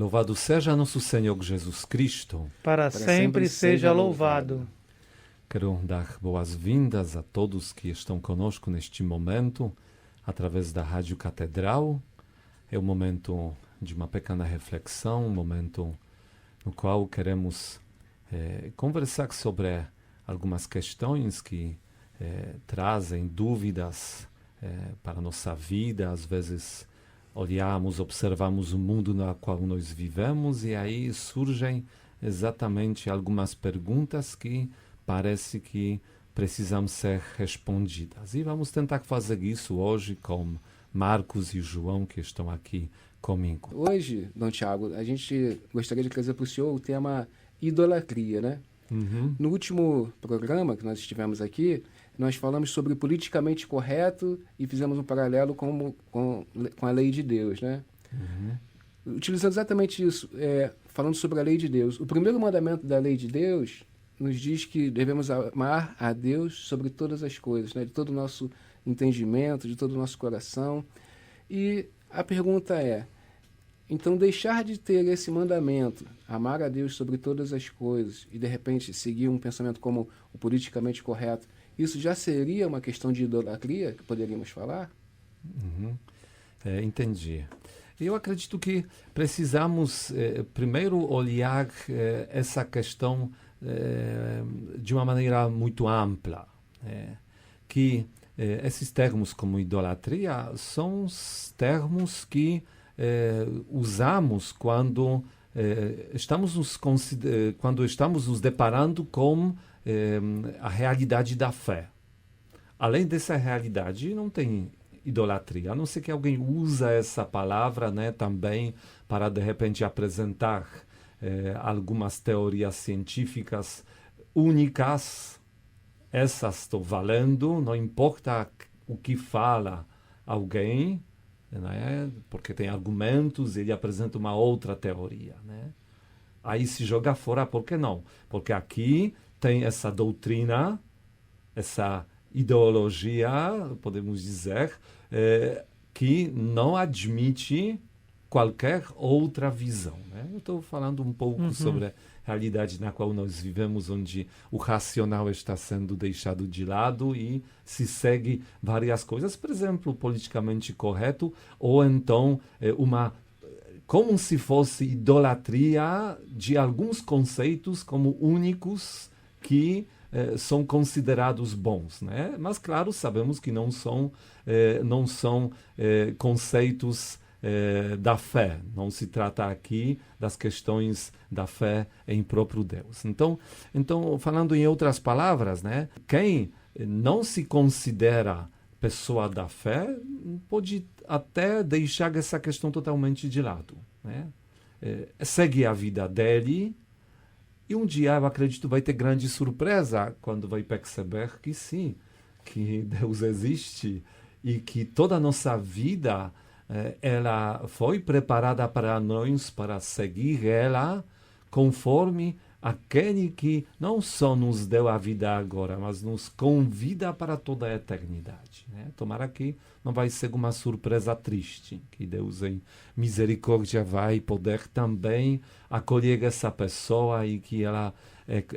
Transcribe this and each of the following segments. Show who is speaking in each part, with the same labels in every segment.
Speaker 1: Louvado seja nosso Senhor Jesus Cristo.
Speaker 2: Para sempre seja louvado.
Speaker 1: Quero dar boas-vindas a todos que estão conosco neste momento, através da Rádio Catedral. É um momento de uma pequena reflexão, um momento no qual queremos conversar sobre algumas questões que trazem dúvidas para a nossa vida. Às vezes olhamos, observamos o mundo no qual nós vivemos e aí surgem exatamente algumas perguntas que parece que precisam ser respondidas. E vamos tentar fazer isso hoje com Marcos e João, que estão aqui comigo.
Speaker 3: Hoje, Dom Tiago, a gente gostaria de trazer para o senhor o tema idolatria, né?
Speaker 1: Uhum.
Speaker 3: No último programa que nós estivemos aqui, nós falamos sobre politicamente correto e fizemos um paralelo com a lei de Deus, né?
Speaker 1: Uhum.
Speaker 3: Utilizando exatamente isso, falando sobre a lei de Deus. O primeiro mandamento da lei de Deus nos diz que devemos amar a Deus sobre todas as coisas, né? De todo o nosso entendimento, de todo o nosso coração. E a pergunta é, então deixar de ter esse mandamento, amar a Deus sobre todas as coisas, e de repente seguir um pensamento como o politicamente correto, isso já seria uma questão de idolatria que poderíamos falar?
Speaker 1: Uhum. Entendi. Eu acredito que precisamos primeiro olhar essa questão de uma maneira muito ampla, que esses termos como idolatria são os termos que usamos quando estamos nos deparando com a realidade da fé. Além dessa realidade, não tem idolatria, a não ser que alguém usa essa palavra, né, também para, de repente, apresentar algumas teorias científicas únicas. Essas estão valendo, não importa o que fala alguém, né, porque tem argumentos, ele apresenta uma outra teoria, né? Aí se joga fora, por que não? Porque aqui tem essa doutrina, essa ideologia, podemos dizer, que não admite qualquer outra visão, né? Eu estou falando um pouco sobre a realidade na qual nós vivemos, onde o racional está sendo deixado de lado e se segue várias coisas, por exemplo, politicamente correto, ou então como se fosse idolatria de alguns conceitos como únicos que são considerados bons, né? Mas, claro, sabemos que não são conceitos da fé. Não se trata aqui das questões da fé em próprio Deus. Então, falando em outras palavras, né? Quem não se considera pessoa da fé pode até deixar essa questão totalmente de lado, né? Segue a vida dele e um dia, eu acredito, vai ter grande surpresa quando vai perceber que sim, que Deus existe e que toda a nossa vida ela foi preparada para nós, para seguir ela conforme aquele que não só nos deu a vida agora, mas nos convida para toda a eternidade, né? Tomara que não vai ser uma surpresa triste, que Deus em misericórdia vai poder também acolher essa pessoa e que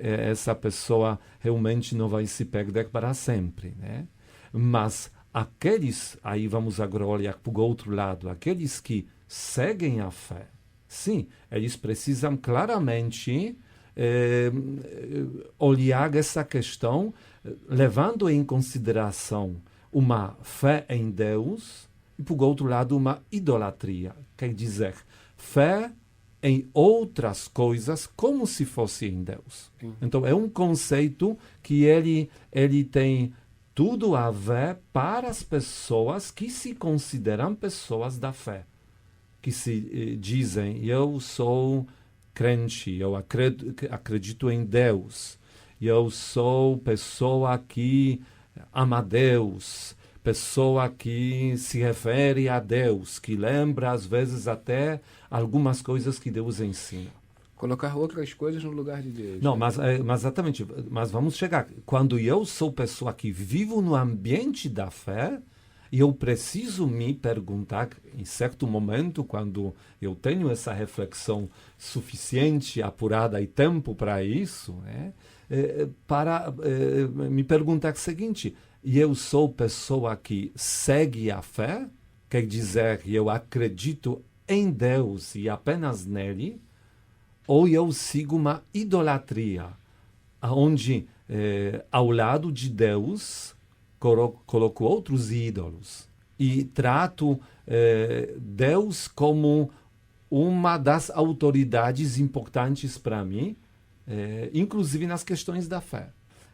Speaker 1: essa pessoa realmente não vai se perder para sempre, né? Mas aqueles, aí vamos agora olhar para o outro lado, aqueles que seguem a fé, sim, eles precisam claramente olhar essa questão, levando em consideração uma fé em Deus e, por outro lado, uma idolatria. Quer dizer, fé em outras coisas como se fosse em Deus. Então, é um conceito que ele tem tudo a ver para as pessoas que se consideram pessoas da fé, que se dizem, eu sou crente, eu acredito em Deus, eu sou pessoa que ama Deus, pessoa que se refere a Deus, que lembra às vezes até algumas coisas que Deus ensina.
Speaker 3: Colocar outras coisas no lugar de Deus.
Speaker 1: Não,
Speaker 3: né?
Speaker 1: mas exatamente, mas vamos chegar. Quando eu sou pessoa que vivo no ambiente da fé, E eu preciso me perguntar, em certo momento, quando eu tenho essa reflexão suficiente, apurada e tempo para isso, né, para me perguntar o seguinte: e eu sou pessoa que segue a fé? Quer dizer, eu acredito em Deus e apenas nele? Ou eu sigo uma idolatria, onde ao lado de Deus coloco outros ídolos e trato Deus como uma das autoridades importantes para mim, inclusive nas questões da fé.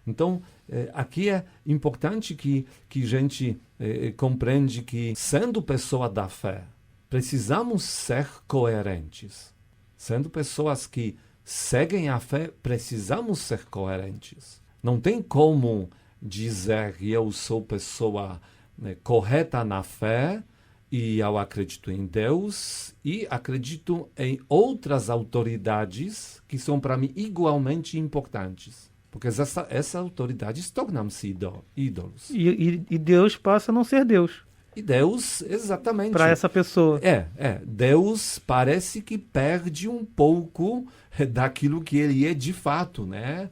Speaker 1: Então, aqui é importante que a gente compreende que, sendo pessoa da fé, precisamos ser coerentes. Sendo pessoas que seguem a fé, precisamos ser coerentes. Não tem como dizer que eu sou pessoa correta na fé e eu acredito em Deus e acredito em outras autoridades que são para mim igualmente importantes. Porque essas autoridades tornam-se ídolos.
Speaker 2: E Deus passa a não ser Deus.
Speaker 1: E Deus, exatamente.
Speaker 2: Para essa pessoa.
Speaker 1: Deus parece que perde um pouco daquilo que ele é de fato, né?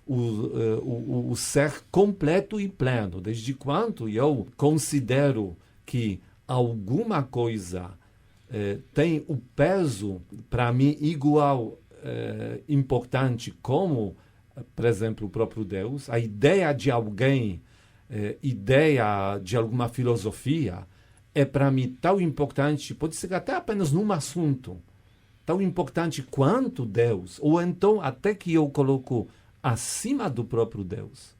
Speaker 1: O ser completo e pleno. Desde quando eu considero que alguma coisa tem o peso, para mim, igual importante como, por exemplo, o próprio Deus, a ideia de alguém, ideia de alguma filosofia, é para mim tão importante, pode ser até apenas num assunto, tão importante quanto Deus, ou então até que eu coloco acima do próprio Deus.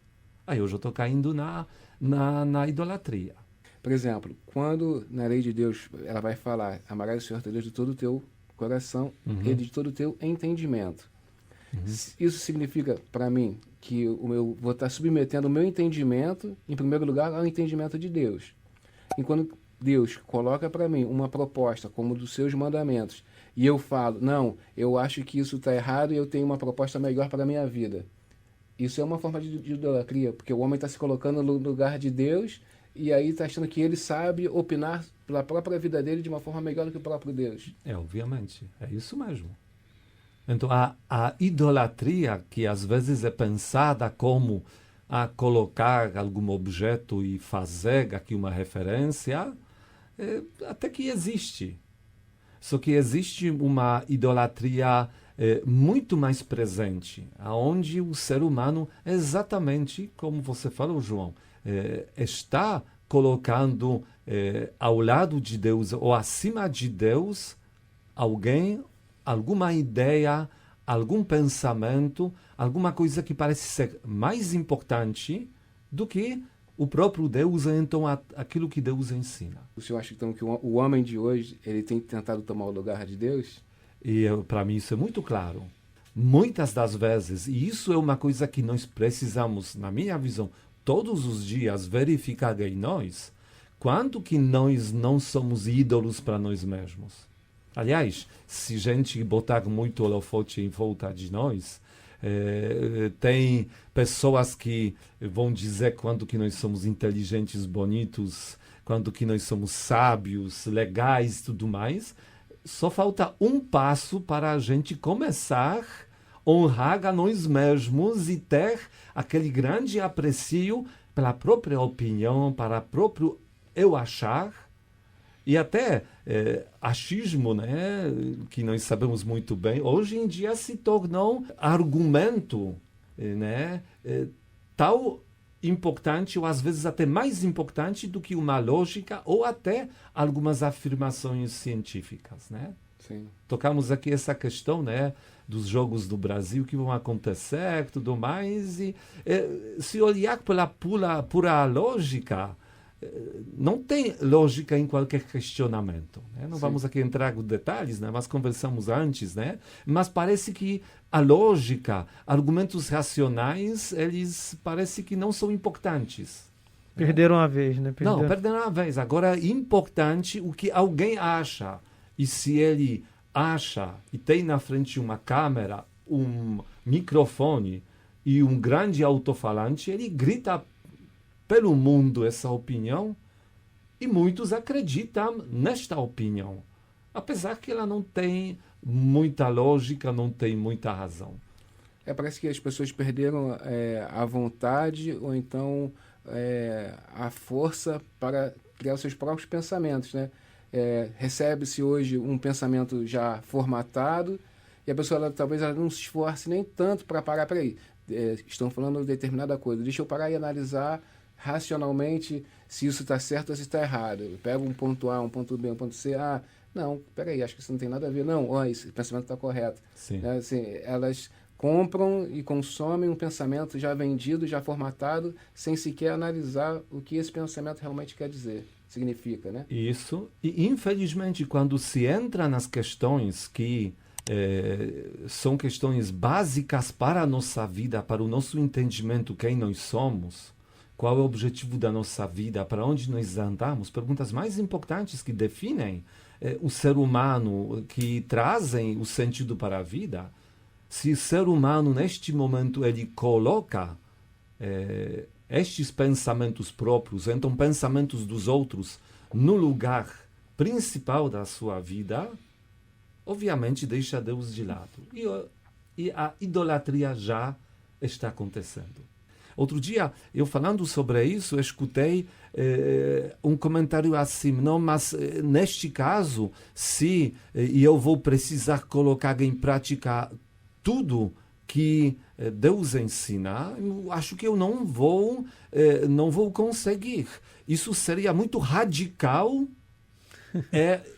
Speaker 1: Aí eu já estou caindo na idolatria.
Speaker 3: Por exemplo, quando na lei de Deus ela vai falar: amarás o Senhor teu Deus de todo o teu coração e de todo o teu entendimento. Isso significa para mim que eu vou estar submetendo o meu entendimento, em primeiro lugar, ao entendimento de Deus. E quando Deus coloca para mim uma proposta como dos seus mandamentos, e eu falo: não, eu acho que isso está errado e eu tenho uma proposta melhor para a minha vida. Isso é uma forma de idolatria, porque o homem está se colocando no lugar de Deus e aí está achando que ele sabe opinar pela própria vida dele de uma forma melhor do que o próprio Deus.
Speaker 1: Obviamente, é isso mesmo. Então, a idolatria, que às vezes é pensada como a colocar algum objeto e fazer aqui uma referência, até que existe. Só que existe uma idolatria muito mais presente, onde o ser humano, exatamente como você falou, João, está colocando ao lado de Deus ou acima de Deus alguém, alguma ideia, algum pensamento, alguma coisa que parece ser mais importante do que o próprio Deus, então aquilo que Deus ensina.
Speaker 3: O senhor acha então que o homem de hoje ele tem tentado tomar o lugar de Deus?
Speaker 1: E para mim isso é muito claro. Muitas das vezes, e isso é uma coisa que nós precisamos, na minha visão, todos os dias verificar em nós, quanto que nós não somos ídolos para nós mesmos. Aliás, se a gente botar muito holofote em volta de nós, tem pessoas que vão dizer quanto que nós somos inteligentes, bonitos, quanto que nós somos sábios, legais e tudo mais. Só falta um passo para a gente começar a honrar a nós mesmos e ter aquele grande aprecio pela própria opinião, para o próprio eu achar. E até achismo, né, que nós sabemos muito bem, hoje em dia se tornou argumento, né, tão importante, ou às vezes até mais importante do que uma lógica ou até algumas afirmações científicas, né?
Speaker 3: Sim.
Speaker 1: Tocamos aqui essa questão, né, dos jogos do Brasil que vão acontecer, tudo mais, e se olhar pela pura lógica, não tem lógica em qualquer questionamento, né? Não vamos aqui entrar em detalhes, né? Mas conversamos antes, né? Mas parece que a lógica, argumentos racionais, eles parece que não são importantes.
Speaker 2: Perderam a vez, né?
Speaker 1: Não, perderam a vez. Agora é importante o que alguém acha. E se ele acha e tem na frente uma câmera, um microfone e um grande alto-falante, ele grita pelo mundo essa opinião, E muitos acreditam nesta opinião, apesar que ela não tem muita lógica, não tem muita razão.
Speaker 3: Parece que as pessoas perderam a vontade ou então a força para criar os seus próprios pensamentos, né? Recebe-se hoje um pensamento já formatado e a pessoa talvez ela não se esforce nem tanto para parar. Peraí, estão falando de determinada coisa, deixa eu parar e analisar racionalmente se isso está certo ou se está errado. Eu pego um ponto A, um ponto B, um ponto C, não, peraí, acho que isso não tem nada a ver. Não, esse pensamento está correto.
Speaker 1: Sim.
Speaker 3: Assim, elas compram e consomem um pensamento já vendido, já formatado, sem sequer analisar o que esse pensamento realmente quer dizer, significa, né?
Speaker 1: Isso. E, infelizmente, quando se entra nas questões que são questões básicas para a nossa vida, para o nosso entendimento, quem nós somos, qual é o objetivo da nossa vida, para onde nós andamos, perguntas mais importantes que definem o ser humano, que trazem o sentido para a vida. Se o ser humano, neste momento, ele coloca estes pensamentos próprios, então pensamentos dos outros, no lugar principal da sua vida, obviamente deixa Deus de lado. E a idolatria já está acontecendo. Outro dia, eu falando sobre isso, escutei um comentário assim, não, mas neste caso, se eu vou precisar colocar em prática tudo que Deus ensina, eu acho que eu não vou conseguir. Isso seria muito radical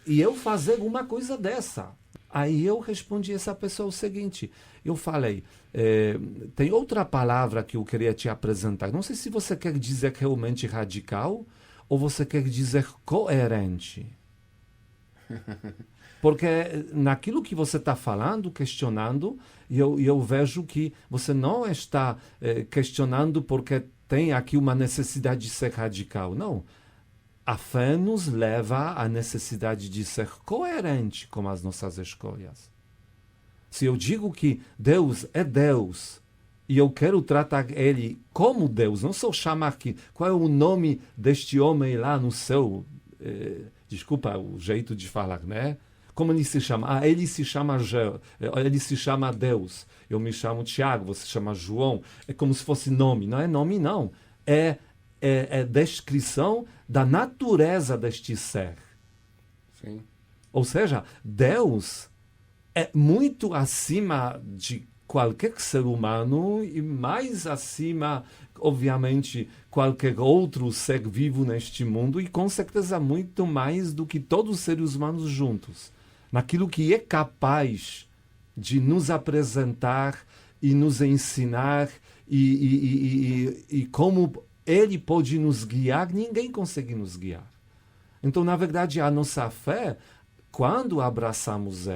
Speaker 1: e eu fazer uma coisa dessa. Aí eu respondi a essa pessoa o seguinte, eu falei, tem outra palavra que eu queria te apresentar. Não sei se você quer dizer realmente radical ou você quer dizer coerente. Porque naquilo que você está falando, questionando, eu vejo que você não está questionando porque tem aqui uma necessidade de ser radical. Não. A fé nos leva à necessidade de ser coerente com as nossas escolhas. Se eu digo que Deus é Deus e eu quero tratar Ele como Deus, não só chamar que qual é o nome deste homem lá no céu, desculpa o jeito de falar, né? Como ele se chama? Ele se chama Deus. Eu me chamo Tiago, você chama João. É como se fosse nome. Não é nome, não. É descrição da natureza deste ser.
Speaker 3: Sim.
Speaker 1: Ou seja, Deus é muito acima de qualquer ser humano e mais acima, obviamente, qualquer outro ser vivo neste mundo e com certeza muito mais do que todos os seres humanos juntos. Naquilo que é capaz de nos apresentar e nos ensinar e como Ele pode nos guiar, ninguém consegue nos guiar. Então, na verdade, a nossa fé, quando abraçamos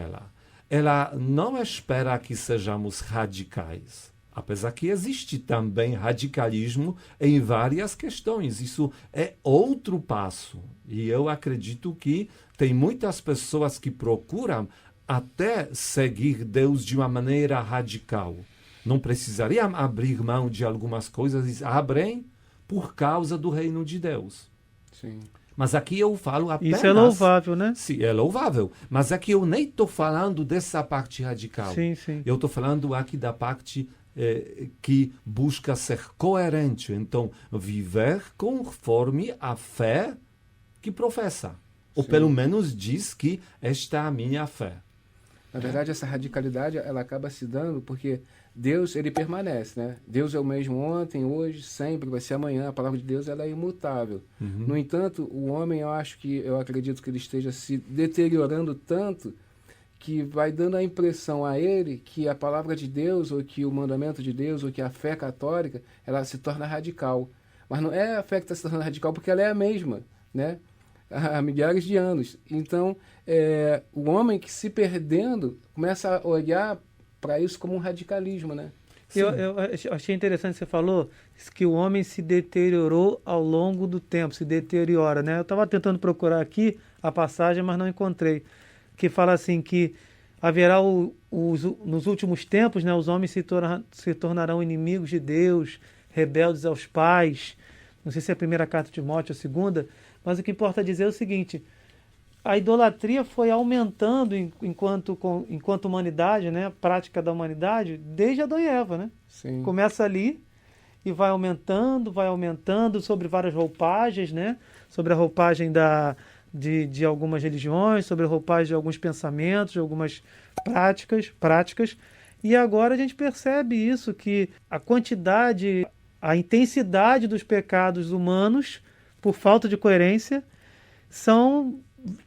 Speaker 1: ela não espera que sejamos radicais. Apesar que existe também radicalismo em várias questões. Isso é outro passo. E eu acredito que tem muitas pessoas que procuram até seguir Deus de uma maneira radical. Não precisariam abrir mão de algumas coisas, abrem por causa do reino de Deus.
Speaker 3: Sim.
Speaker 1: Mas aqui eu falo apenas...
Speaker 2: Isso é louvável, né?
Speaker 1: Sim, é louvável. Mas aqui eu nem estou falando dessa parte radical.
Speaker 2: Sim, sim.
Speaker 1: Eu estou falando aqui da parte que busca ser coerente. Então, viver conforme a fé que professa. Ou
Speaker 3: Sim.
Speaker 1: pelo menos diz que esta é a minha fé.
Speaker 3: Na verdade, essa radicalidade ela acaba se dando porque Deus ele permanece, né? Deus é o mesmo ontem, hoje, sempre, vai ser amanhã. A palavra de Deus ela é imutável.
Speaker 1: Uhum.
Speaker 3: No entanto, o homem, eu acredito que ele esteja se deteriorando tanto que vai dando a impressão a ele que a palavra de Deus, ou que o mandamento de Deus, ou que a fé católica, ela se torna radical. Mas não é a fé que está se tornando radical porque ela é a mesma, né? Há milhares de anos. Então, o homem que se perdendo começa a olhar para isso como um radicalismo, né?
Speaker 2: Eu achei interessante você falou que o homem se deteriorou ao longo do tempo, se deteriora, né? Eu estava tentando procurar aqui a passagem, mas não encontrei. Que fala assim que haverá nos últimos tempos, né, os homens se tornarão inimigos de Deus, rebeldes aos pais. Não sei se é a primeira carta de Timóteo ou a segunda, Mas o que importa dizer é o seguinte: a idolatria foi aumentando enquanto humanidade, né? A prática da humanidade, desde Adão e Eva, né?
Speaker 3: Sim.
Speaker 2: Começa ali e vai aumentando sobre várias roupagens, né? Sobre a roupagem de algumas religiões, sobre a roupagem de alguns pensamentos, de algumas práticas. E agora a gente percebe isso, que a quantidade, a intensidade dos pecados humanos, por falta de coerência,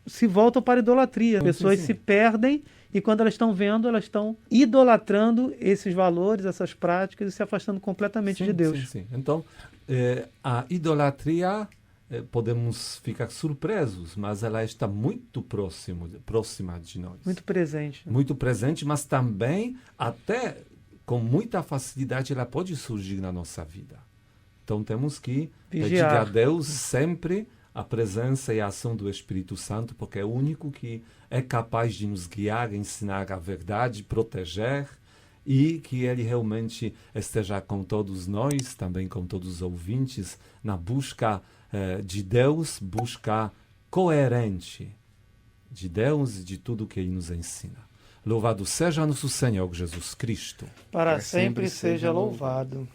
Speaker 2: se voltam para a idolatria. As pessoas se perdem e quando elas estão vendo, elas estão idolatrando esses valores, essas práticas e se afastando completamente de Deus.
Speaker 1: Sim. Então, a idolatria, podemos ficar surpresos, mas ela está muito próxima de nós.
Speaker 2: Muito presente.
Speaker 1: Muito presente, mas também, até com muita facilidade, ela pode surgir na nossa vida. Então, temos que pedir a Deus sempre a presença e a ação do Espírito Santo, porque é o único que é capaz de nos guiar, ensinar a verdade, proteger, e que Ele realmente esteja com todos nós, também com todos os ouvintes, na busca de Deus, busca coerente de Deus e de tudo que Ele nos ensina. Louvado seja nosso Senhor Jesus Cristo.
Speaker 2: Para sempre seja louvado.